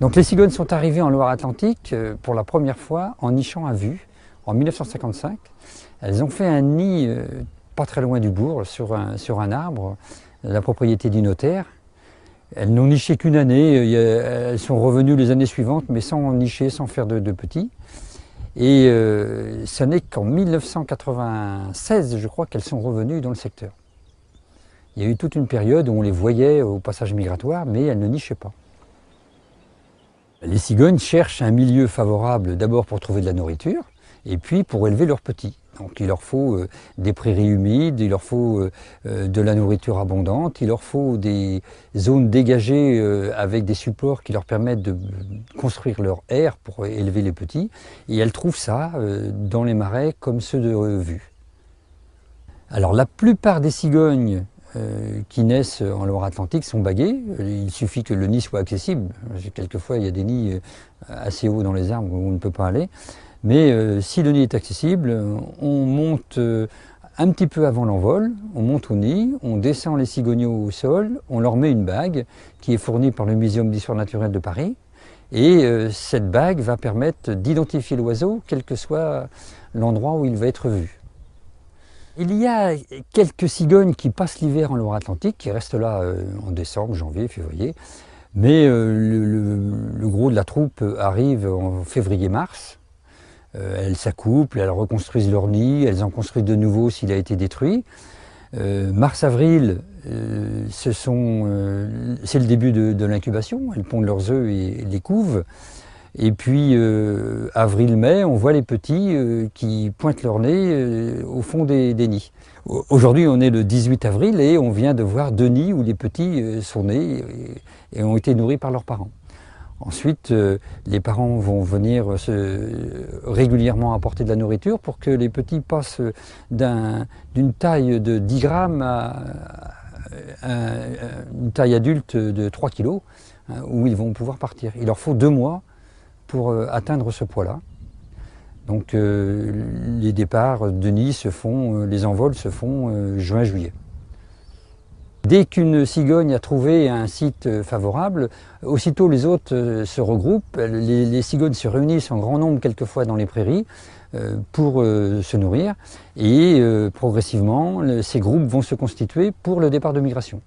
Donc les cigognes sont arrivées en Loire-Atlantique pour la première fois en nichant à vue en 1955. Elles ont fait un nid pas très loin du bourg, sur un arbre, la propriété du notaire. Elles n'ont niché qu'une année, elles sont revenues les années suivantes, mais sans nicher, sans faire de petits. Et ce n'est qu'en 1996, je crois, qu'elles sont revenues dans le secteur. Il y a eu toute une période où on les voyait au passage migratoire, mais elles ne nichaient pas. Les cigognes cherchent un milieu favorable d'abord pour trouver de la nourriture, et puis pour élever leurs petits. Donc il leur faut des prairies humides, il leur faut de la nourriture abondante, il leur faut des zones dégagées avec des supports qui leur permettent de construire leur aire pour élever les petits. Et elles trouvent ça dans les marais comme ceux de vue. Alors la plupart des cigognes qui naissent en Loire-Atlantique sont baguées. Il suffit que le nid soit accessible. Quelquefois il y a des nids assez hauts dans les arbres où on ne peut pas aller. Mais si le nid est accessible, on monte un petit peu avant l'envol, on monte au nid, on descend les cigogneaux au sol, on leur met une bague qui est fournie par le Muséum d'histoire naturelle de Paris. Et cette bague va permettre d'identifier l'oiseau, quel que soit l'endroit où il va être vu. Il y a quelques cigognes qui passent l'hiver en Loire-Atlantique, qui restent là en décembre, janvier, février. Mais le gros de la troupe arrive en février-mars. Elles s'accouplent, elles reconstruisent leur nid, elles en construisent de nouveau s'il a été détruit. Mars-avril, c'est le début de l'incubation, elles pondent leurs œufs et les couvent. Et puis avril-mai, on voit les petits qui pointent leur nez au fond des nids. Aujourd'hui, on est le 18 avril et on vient de voir 2 nids où les petits sont nés et ont été nourris par leurs parents. Ensuite, les parents vont venir régulièrement apporter de la nourriture pour que les petits passent d'une taille de 10 grammes à une taille adulte de 3 kilos, hein, où ils vont pouvoir partir. Il leur faut 2 mois pour atteindre ce poids-là. Donc les départs de nid se font, les envols se font juin-juillet. Dès qu'une cigogne a trouvé un site favorable, aussitôt les autres se regroupent. Les cigognes se réunissent en grand nombre quelquefois dans les prairies pour se nourrir. Et progressivement, ces groupes vont se constituer pour le départ de migration.